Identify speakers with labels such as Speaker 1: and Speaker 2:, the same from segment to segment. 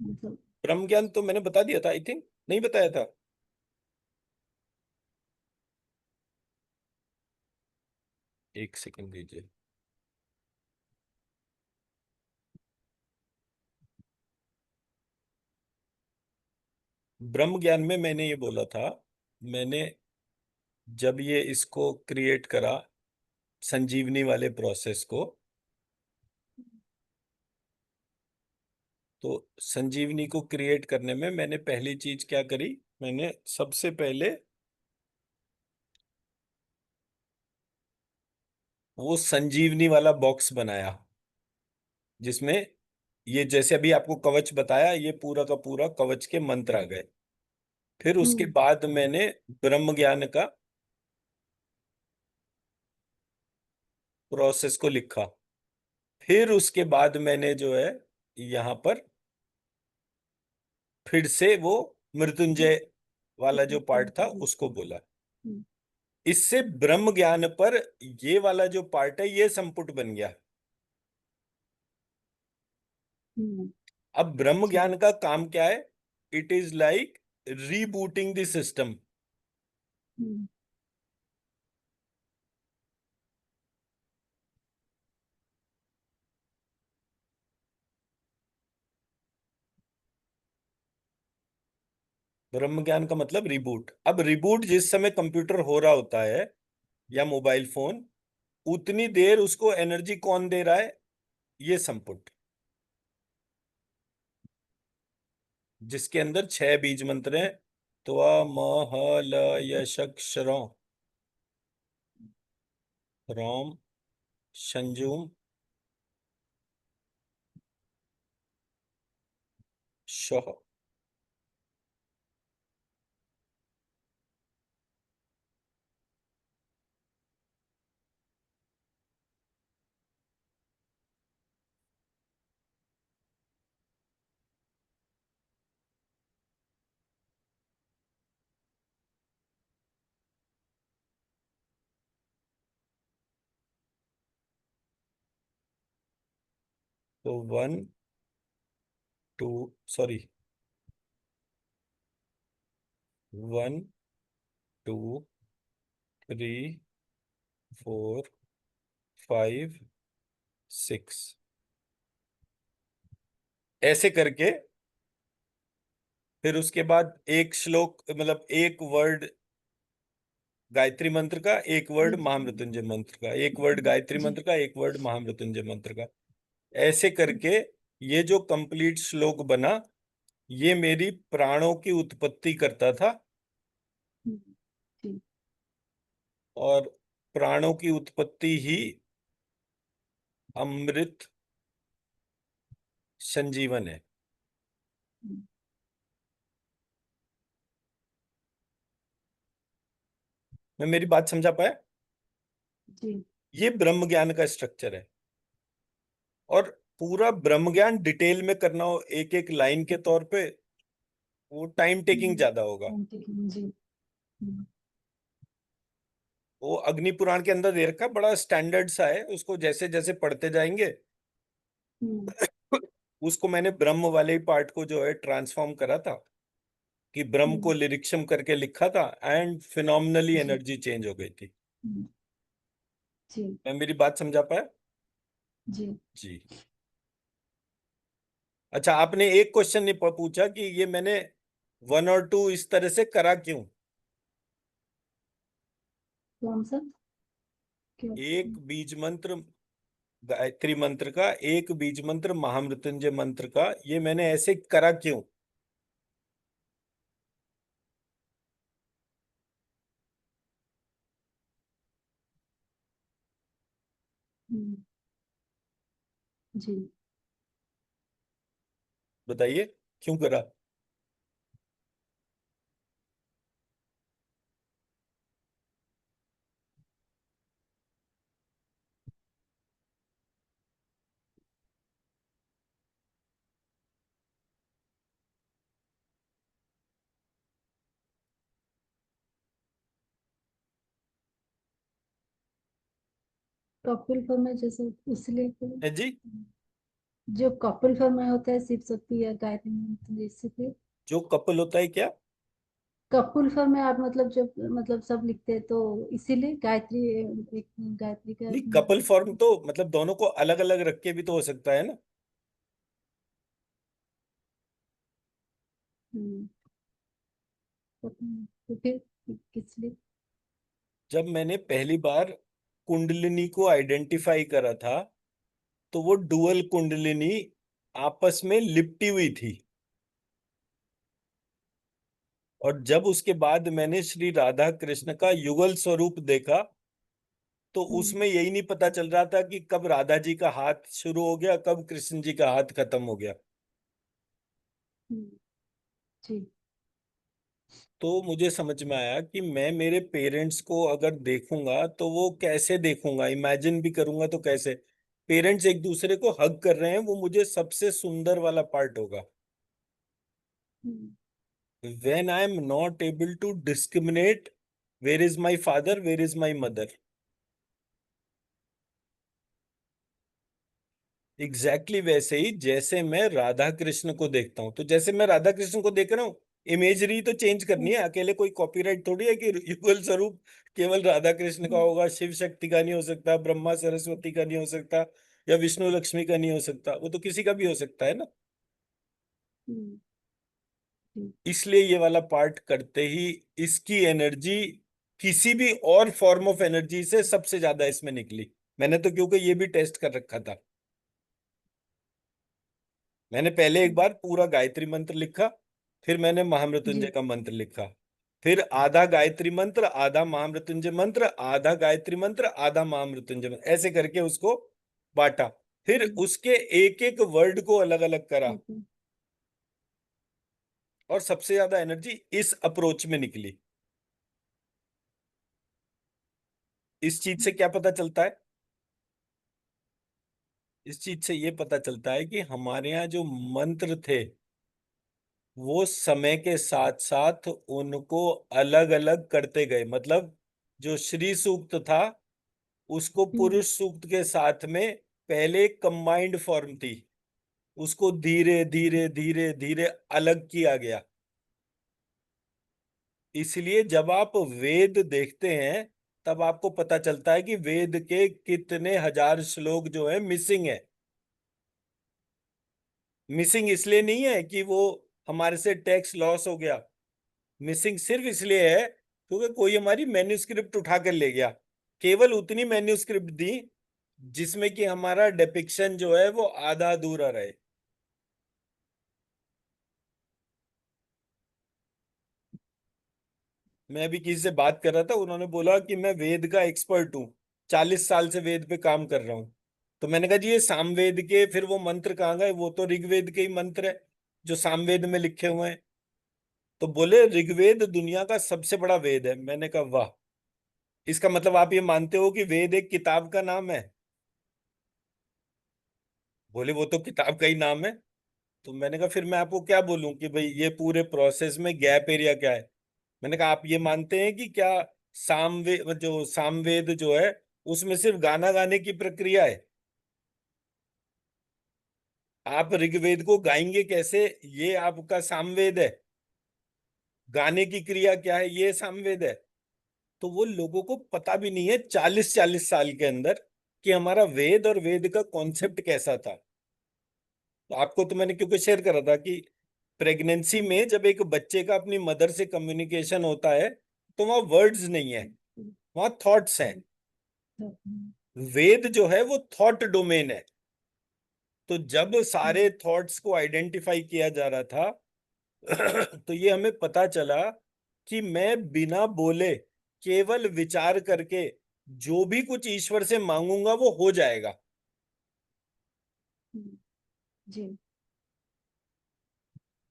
Speaker 1: मतलब।
Speaker 2: ब्रह्म ज्ञान तो मैंने बता दिया था, आई थिंक, नहीं बताया था? एक सेकंड दीजिए। ब्रह्म ज्ञान में मैंने ये बोला था, मैंने जब ये इसको क्रिएट करा, संजीवनी वाले प्रोसेस को, तो संजीवनी को क्रिएट करने में मैंने पहली चीज क्या करी, मैंने सबसे पहले वो संजीवनी वाला बॉक्स बनाया, जिसमें ये जैसे अभी आपको कवच बताया, ये पूरा का पूरा कवच के मंत्र आ गए। फिर उसके
Speaker 1: हम्म।
Speaker 2: बाद मैंने ब्रह्म ज्ञान का प्रोसेस को लिखा। फिर उसके बाद मैंने जो है यहाँ पर फिर से वो मृत्युंजय वाला जो पार्ट था उसको बोला।
Speaker 1: हम्म।
Speaker 2: इससे ब्रह्म ज्ञान पर ये वाला जो पार्ट है ये संपुट बन गया।
Speaker 1: हम्म।
Speaker 2: अब ब्रह्म
Speaker 1: जी।
Speaker 2: ज्ञान का काम क्या है? It is like rebooting the system.
Speaker 1: Hmm.
Speaker 2: ब्रह्म ज्ञान का मतलब रिबूट। अब रिबूट जिस समय कंप्यूटर हो रहा होता है या मोबाइल फोन, उतनी देर उसको एनर्जी कौन दे रहा है? ये संपुट, जिसके अंदर 6 बीज मंत्र हैं। त्वा म ह ल य श क्ष रौ, रोम, संजूम, शह। तो 1 2, सॉरी, 1 2 3 4 5 6, ऐसे करके। फिर उसके बाद एक श्लोक, मतलब एक वर्ड गायत्री मंत्र का, एक वर्ड
Speaker 1: जी।
Speaker 2: महामृत्युंजय मंत्र का, एक वर्ड गायत्री
Speaker 1: जी।
Speaker 2: मंत्र का, एक वर्ड महामृत्युंजय मंत्र का, ऐसे करके ये जो कंप्लीट श्लोक बना, ये मेरी प्राणों की उत्पत्ति करता था।
Speaker 1: जी।
Speaker 2: और प्राणों की उत्पत्ति ही अमृत संजीवन है। मैं मेरी बात समझा पाया?
Speaker 1: जी।
Speaker 2: ये ब्रह्म ज्ञान का स्ट्रक्चर है। और पूरा ब्रह्म ज्ञान डिटेल में करना हो एक एक लाइन के तौर पे, वो टाइम टेकिंग ज्यादा होगा।
Speaker 1: जी। हम्म।
Speaker 2: वो अग्नि पुराण के अंदर दे रखा है, बड़ा स्टैंडर्ड सा है, उसको जैसे जैसे पढ़ते जाएंगे।
Speaker 1: हम्म।
Speaker 2: उसको मैंने ब्रह्म वाले पार्ट को जो है ट्रांसफॉर्म करा था, कि ब्रह्म को
Speaker 1: हम्म।
Speaker 2: लिरिक्शम करके लिखा था, एंड फिनोमिनली
Speaker 1: जी।
Speaker 2: एनर्जी चेंज हो गई थी।
Speaker 1: हम्म। जी।
Speaker 2: मैं मेरी बात समझा पाया?
Speaker 1: जी।
Speaker 2: जी। अच्छा, आपने एक क्वेश्चन नहीं पूछा कि ये मैंने 1 और 2 इस तरह से करा क्यों।
Speaker 1: कौन सा? क्या?
Speaker 2: एक बीज मंत्र गायत्री मंत्र का, एक बीज मंत्र महामृत्युंजय मंत्र का, ये मैंने ऐसे करा क्यों?
Speaker 1: हम्म। जी।
Speaker 2: बताइए, क्यों करा?
Speaker 1: टॉपिक पर मैं जैसे इसलिए
Speaker 2: है जी।
Speaker 1: जो कपिल फॉर्म में होता है शिव शक्ति या गायत्री मंत्र जैसे कि।
Speaker 2: जो कपल होता है क्या?
Speaker 1: कपिल फॉर्म में आप मतलब जब मतलब सब लिखते हैं तो इसीलिए गायत्री, एक गायत्री का
Speaker 2: नहीं, कपल
Speaker 1: मंत्र।
Speaker 2: फॉर्म तो मतलब दोनों को अलग अलग रख के भी तो हो सकता है ना।
Speaker 1: हम्म, पता नहीं। तो फिर किस लिए?
Speaker 2: जब मैंने पहली बार कुंडलिनी को आइडेंटिफाई करा था, तो वो डुअल कुंडलिनी आपस में लिपटी हुई थी। और जब उसके बाद मैंने श्री राधा कृष्ण का युगल स्वरूप देखा, तो
Speaker 1: हम्म।
Speaker 2: उसमें यही नहीं पता चल रहा था कि कब राधा जी का हाथ शुरू हो गया, कब कृष्ण जी का हाथ खत्म हो गया।
Speaker 1: हम्म, जी।
Speaker 2: तो मुझे समझ में आया कि मैं मेरे पेरेंट्स को अगर देखूंगा तो वो कैसे देखूंगा, इमेजिन भी करूंगा तो कैसे। पेरेंट्स एक दूसरे को हग कर रहे हैं, वो मुझे सबसे सुंदर वाला पार्ट होगा।
Speaker 1: हम्म,
Speaker 2: when I am not able to discriminate where is my father, where is my mother। Exactly वैसे ही जैसे मैं राधा कृष्ण को देखता हूं, तो जैसे मैं राधा कृष्ण को देख रहा हूँ, इमेजरी तो चेंज करनी
Speaker 1: हम्म,
Speaker 2: है। अकेले कोई कॉपीराइट थोड़ी है कि युगल स्वरूप केवल राधा कृष्ण का
Speaker 1: हम्म,
Speaker 2: होगा, शिव शक्ति का नहीं हो सकता, ब्रह्मा सरस्वती का नहीं हो सकता, या विष्णु लक्ष्मी का नहीं हो सकता। वो तो किसी का भी हो सकता है ना।
Speaker 1: हम्म, जी।
Speaker 2: इसलिए ये वाला पार्ट करते ही इसकी एनर्जी किसी भी और फॉर्म ऑफ एनर्जी से सबसे ज्यादा इसमें निकली। मैंने तो क्योंकि ये भी टेस्ट कर रखा था। मैंने पहले एक
Speaker 1: हम्म,
Speaker 2: बार पूरा गायत्री मंत्र लिखा, फिर मैंने महामृत्युंजय
Speaker 1: जी।
Speaker 2: का मंत्र लिखा, फिर आधा गायत्री मंत्र आधा महामृत्युंजय मंत्र, आधा गायत्री मंत्र आधा महामृत्युंजय मंत्र, ऐसे करके उसको बांटा। फिर
Speaker 1: हम्म,
Speaker 2: उसके एक एक वर्ड को अलग अलग करा,
Speaker 1: ठीक है।
Speaker 2: और सबसे ज्यादा एनर्जी इस अप्रोच में निकली। इस चीज से क्या पता चलता है? इस चीज से ये पता चलता है कि हमारे यहाँ जो मंत्र थे, वो समय के साथ साथ उनको अलग अलग करते गए। मतलब जो श्री सूक्त था, उसको
Speaker 1: हम्म,
Speaker 2: पुरुष सूक्त के साथ में पहले कंबाइंड फॉर्म थी, उसको धीरे धीरे धीरे धीरे अलग किया गया। इसलिए जब आप वेद देखते हैं, तब आपको पता चलता है कि वेद के कितने हजार श्लोक जो है मिसिंग है। मिसिंग इसलिए नहीं है कि वो हमारे से टेक्स्ट लॉस हो गया। मिसिंग सिर्फ इसलिए है क्योंकि कोई हमारी मैन्युस्क्रिप्ट उठा कर ले गया। केवल उतनी मैन्युस्क्रिप्ट दी जिसमें कि हमारा डिपिक्शन जो है वो आधा अधूरा रहे। मैं अभी किसी से बात कर रहा था, उन्होंने बोला कि मैं वेद का एक्सपर्ट हूँ, 40 साल से वेद पे काम कर रहा हूँ। तो मैंने कहा जी, ये सामवेद के फिर वो मंत्र कहाँ गए? वो तो ऋग्वेद के ही मंत्र है जो सामवेद में लिखे हुए हैं। तो बोले ऋग्वेद दुनिया का सबसे बड़ा वेद है। मैंने कहा वाह, इसका मतलब आप ये मानते हो कि वेद एक किताब का नाम है? बोले वो तो किताब का ही नाम है। तो मैंने कहा फिर मैं आपको क्या बोलूं कि भाई ये पूरे प्रोसेस में गैप एरिया क्या है? मैंने कहा आप ये मानते हैं कि क्या सामवेद जो है उसमें सिर्फ गाना गाने की प्रक्रिया है? आप ऋग्वेद को गाएंगे कैसे? ये आपका सामवेद है। गाने की क्रिया क्या है? ये सामवेद है। तो वो लोगों को पता भी नहीं है 40 40 साल के अंदर कि हमारा वेद और वेद का कॉन्सेप्ट कैसा था। तो आपको तो मैंने क्योंकि शेयर करा था कि प्रेगनेंसी में जब एक बच्चे का अपनी मदर से कम्युनिकेशन होता है, तो वहाँ वर्ड्स नहीं है, वहाँ थॉट्स हैं। वेद जो है वो थॉट डोमेन है। तो जब सारे थॉट्स को आइडेंटिफाई किया जा रहा था, तो ये हमें पता चला कि मैं बिना बोले, केवल विचार करके जो भी कुछ ईश्वर से मांगूंगा वो हो जाएगा।
Speaker 1: जी।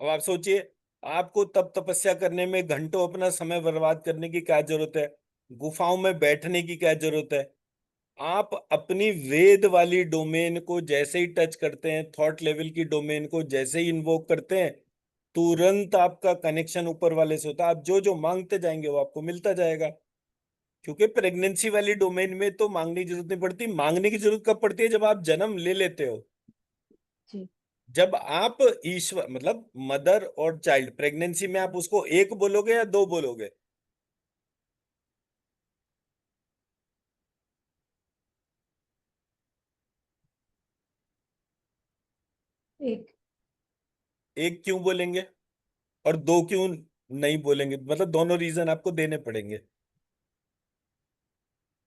Speaker 2: अब आप सोचिए, आपको तप तपस्या करने में घंटों अपना समय बर्बाद करने की क्या जरूरत है? गुफाओं में बैठने की क्या जरूरत है? आप अपनी वेद वाली डोमेन को जैसे ही टच करते हैं, थॉट लेवल की डोमेन को जैसे ही इन्वोक करते हैं, तुरंत आपका कनेक्शन ऊपर वाले से होता है। आप जो जो मांगते जाएंगे वो आपको मिलता जाएगा। क्योंकि प्रेगनेंसी वाली डोमेन में तो मांगने की जरूरत नहीं पड़ती। मांगने की जरूरत कब पड़ती है? जब आप जन्म ले लेते हो।
Speaker 1: जी।
Speaker 2: जब आप ईश्वर मतलब मदर और चाइल्ड प्रेगनेंसी में आप उसको एक बोलोगे या दो बोलोगे?
Speaker 1: एक।
Speaker 2: एक क्यों बोलेंगे और दो क्यों नहीं बोलेंगे? मतलब दोनों रीजन आपको देने पड़ेंगे।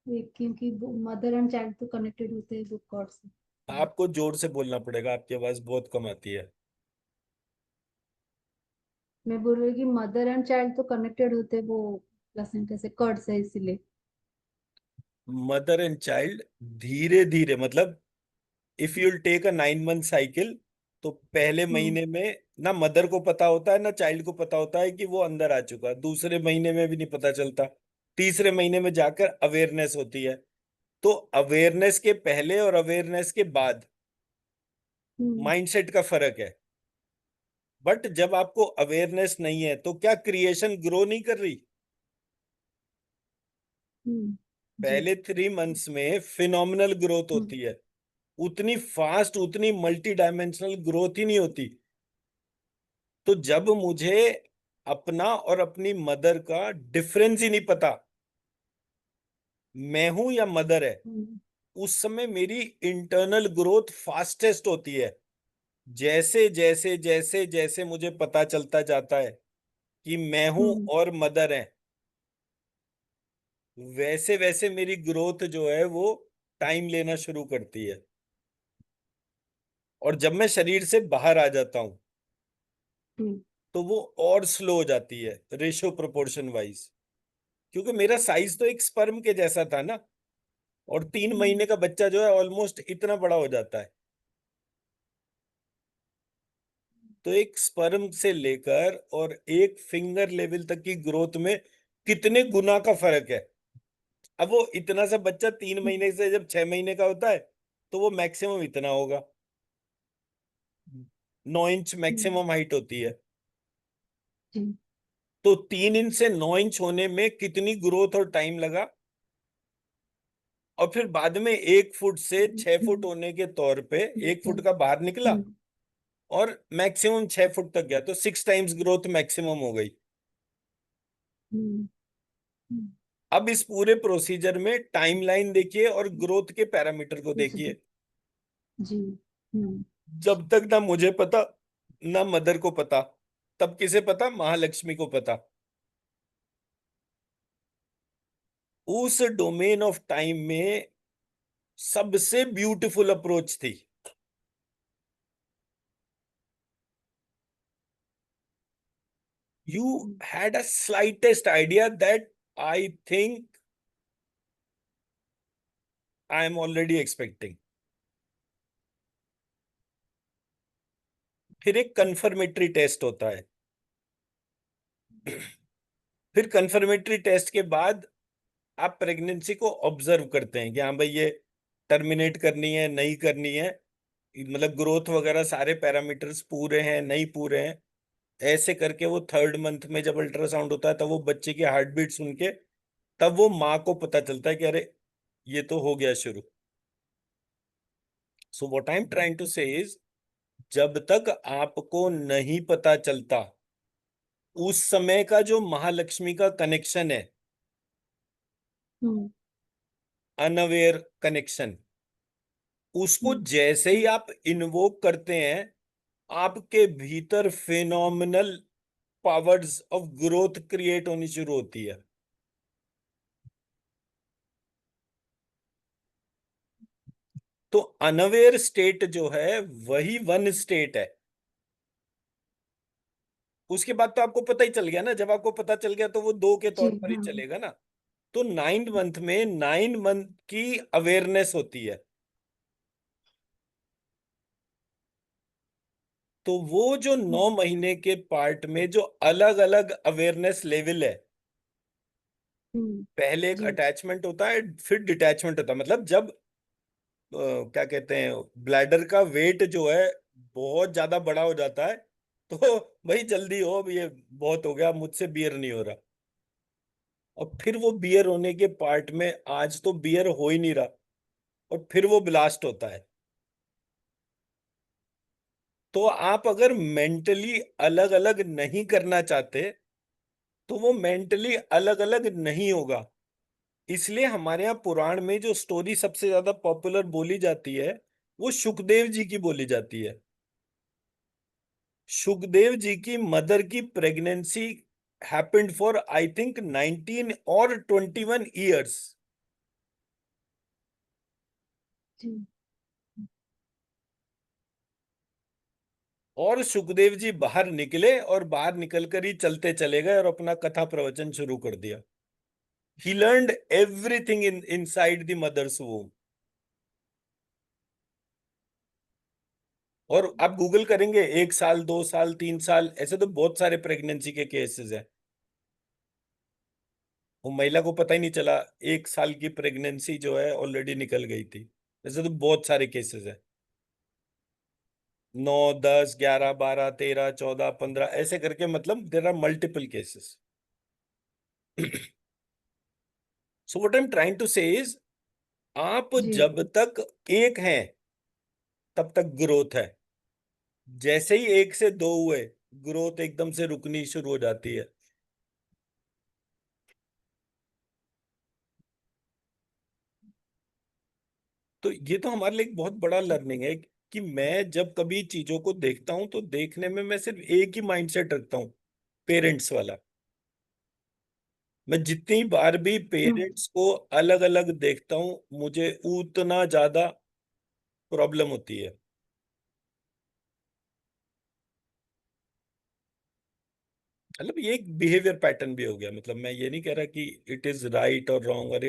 Speaker 1: एक क्योंकि मदर एंड चाइल्ड तो कनेक्टेड होते हैं बुक गॉड से।
Speaker 2: आपको जोर से बोलना पड़ेगा, आपकी आवाज बहुत कम आती है।
Speaker 1: मैं बोल रही हूँ कि मदर एंड चाइल्ड तो कनेक्टेड होते हैं वो प्लेसेंटा से, कर्ड से, इसीलिए।
Speaker 2: मदर एंड चाइल्ड धीरे धीरे मतलब if you'll take a 9 month cycle, तो पहले
Speaker 1: हम्म।
Speaker 2: महीने में ना मदर को पता होता है ना चाइल्ड को पता होता है कि वो अंदर आ चुका है, दूसरे महीने में भी नहीं पता चलता, तीसरे महीने में जाकर अवेयरनेस होती है। तो अवेयरनेस के पहले और अवेयरनेस के बाद
Speaker 1: हम्म।
Speaker 2: माइंडसेट का फर्क है। बट जब आपको अवेयरनेस नहीं है तो क्या क्रिएशन ग्रो नहीं कर रही?
Speaker 1: हम्म। जी।
Speaker 2: पहले 3 मंथ्स में फिनोमिनल ग्रोथ
Speaker 1: हम्म।
Speaker 2: होती है, उतनी फास्ट उतनी मल्टी डायमेंशनल ग्रोथ ही नहीं होती। तो जब मुझे अपना और अपनी मदर का डिफरेंस ही नहीं पता, मैं हूं या मदर है,
Speaker 1: हम्म।
Speaker 2: उस समय मेरी इंटरनल ग्रोथ फास्टेस्ट होती है। जैसे जैसे जैसे जैसे मुझे पता चलता जाता है कि मैं हूं
Speaker 1: हम्म।
Speaker 2: और मदर है, वैसे वैसे मेरी ग्रोथ जो है वो टाइम लेना शुरू करती है। और जब मैं शरीर से बाहर आ जाता हूं
Speaker 1: हम्म।
Speaker 2: तो वो और स्लो हो जाती है रेशियो प्रोपोर्शन वाइज। क्योंकि मेरा साइज तो एक स्पर्म के जैसा था ना, और 3 महीने
Speaker 1: हम्म।
Speaker 2: का बच्चा जो है ऑलमोस्ट इतना बड़ा हो जाता है। तो एक स्पर्म से लेकर और एक फिंगर लेवल तक की ग्रोथ में कितने गुना का फर्क है। अब वो इतना सा बच्चा 3 महीने से जब 6 महीने का होता है तो वो मैक्सिमम इतना होगा, 9 इंच
Speaker 1: हम्म।
Speaker 2: मैक्सिमम हाइट होती है।
Speaker 1: जी।
Speaker 2: तो 3 इंच से 9 इंच होने में कितनी ग्रोथ और टाइम लगा, और फिर बाद में 1 फुट से 6 फुट
Speaker 1: हम्म।
Speaker 2: होने के तौर पे एक
Speaker 1: अच्छा।
Speaker 2: फुट का बाहर निकला
Speaker 1: हम्म।
Speaker 2: और मैक्सिमम 6 फुट तक गया, तो 6 टाइम्स ग्रोथ मैक्सिमम हो गई।
Speaker 1: हम्म। हम्म।
Speaker 2: अब इस पूरे प्रोसीजर में टाइमलाइन देखिए और ग्रोथ के पैरामीटर को
Speaker 1: जी।
Speaker 2: देखिए।
Speaker 1: जी। हम्म।
Speaker 2: जब तक ना मुझे पता ना मदर को पता, तब किसे पता? महालक्ष्मी को पता। उस डोमेन ऑफ टाइम में सबसे ब्यूटीफुल अप्रोच थी। You had a slightest idea that I think I am already expecting. फिर एक कंफर्मेटरी टेस्ट होता है। फिर कंफर्मेटरी टेस्ट के बाद आप प्रेगनेंसी को ऑब्जर्व करते हैं कि हाँ भाई ये टर्मिनेट करनी है नहीं करनी है, मतलब ग्रोथ वगैरह सारे पैरामीटर्स पूरे हैं नहीं पूरे हैं। ऐसे करके वो 3rd मंथ में जब अल्ट्रासाउंड होता है तब वो बच्चे की हार्ट बीट सुन के तब वो माँ को पता चलता है कि अरे ये तो हो गया शुरू। So what I am trying to say is, जब तक आपको नहीं पता चलता उस समय का जो महालक्ष्मी का कनेक्शन है,
Speaker 1: हम्म।
Speaker 2: अनअवेयर कनेक्शन, उसको
Speaker 1: हम्म।
Speaker 2: जैसे ही आप इन्वोक करते हैं आपके भीतर phenomenal powers of growth create होनी शुरू होती है। तो अनअवेयर स्टेट जो है वही वन स्टेट है। उसके बाद तो आपको पता ही चल गया ना, जब आपको पता चल गया तो वो दो के
Speaker 1: जी।
Speaker 2: तौर पर ही
Speaker 1: हाँ।
Speaker 2: चलेगा ना। तो 9 मंथ में 9 मंथ की अवेयरनेस होती है। तो वो जो 9 महीने के पार्ट में जो अलग अलग अवेयरनेस लेवल है,
Speaker 1: हम्म।
Speaker 2: पहले एक
Speaker 1: जी।
Speaker 2: अटैचमेंट होता है फिर डिटैचमेंट होता है। मतलब जब क्या कहते हैं ब्लैडर का वेट जो है बहुत ज्यादा बड़ा हो जाता है तो भाई जल्दी हो, अब ये बहुत हो गया, मुझसे बियर नहीं हो रहा। और फिर वो बियर होने के पार्ट में आज तो बियर हो ही नहीं रहा, और फिर वो ब्लास्ट होता है। तो आप अगर मेंटली अलग अलग नहीं करना चाहते तो वो मेंटली अलग अलग नहीं होगा। इसलिए हमारे यहाँ पुराण में जो स्टोरी सबसे ज्यादा पॉपुलर बोली जाती है वो सुखदेव जी की बोली जाती है। सुखदेव जी की मदर की pregnancy happened for I think 19 और 21 ईयर्स।
Speaker 1: जी।
Speaker 2: और सुखदेव जी बाहर निकले और बाहर निकलकर ही चलते चले गए और अपना कथा प्रवचन शुरू कर दिया। He learned everything in inside the mother's womb. और आप गूगल करेंगे 1 साल 2 साल 3 साल ऐसे तो बहुत सारे प्रेगनेंसी के केसेस हैं। वो महिला को पता ही नहीं चला 1 साल की प्रेगनेंसी जो है ऑलरेडी निकल गई थी। ऐसे तो बहुत सारे केसेस हैं। 9 10 11 12 13 14 15 ऐसे करके मतलब there are multiple cases. So what I am trying to say is आप
Speaker 1: जी।
Speaker 2: जब तक एक हैं तब तक ग्रोथ है। जैसे ही 1 से 2 हुए ग्रोथ एकदम से रुकनी शुरू हो जाती है। तो ये तो हमारे लिए एक बहुत बड़ा लर्निंग है कि मैं जब कभी चीजों को देखता हूं तो देखने में मैं सिर्फ एक ही माइंडसेट रखता हूं, पेरेंट्स वाला। मैं जितनी बार भी
Speaker 1: हम्म।
Speaker 2: पेरेंट्स को अलग अलग देखता हूं मुझे उतना ज्यादा प्रॉब्लम होती है। मतलब ये एक बिहेवियर पैटर्न भी हो गया। मतलब मैं ये नहीं कह रहा कि इट इज राइट और रॉन्ग और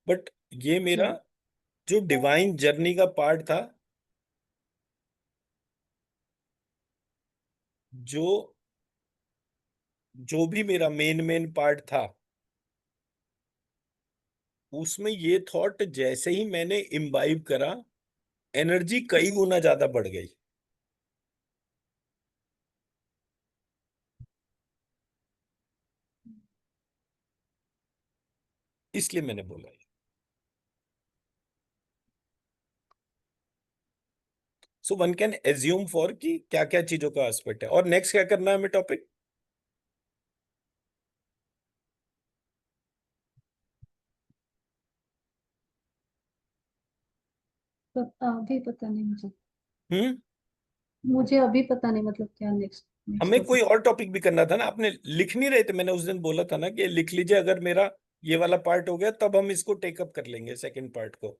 Speaker 2: बट ये मेरा
Speaker 1: जी।
Speaker 2: जो डिवाइन जर्नी का पार्ट था, जो जो भी मेरा मेन मेन पार्ट था, उसमें ये थॉट जैसे ही मैंने इम्बाइब करा एनर्जी कई गुना ज्यादा बढ़ गई। इसलिए मैंने बोला। So one can assume for कि क्या क्या चीजों का एस्पेक्ट है। और नेक्स्ट क्या करना है हमें टॉपिक।
Speaker 1: अभी पता नहीं मुझे।
Speaker 2: हम्म।
Speaker 1: मुझे अभी पता नहीं मतलब क्या नेक्स्ट नेक्स्ट
Speaker 2: हमें कोई
Speaker 1: टॉपिक।
Speaker 2: और टॉपिक भी करना था ना, आपने लिख नहीं रहे थे। मैंने उस दिन बोला था ना कि लिख लीजिए, अगर मेरा ये वाला पार्ट हो गया तब हम इसको टेकअप कर लेंगे सेकंड पार्ट को।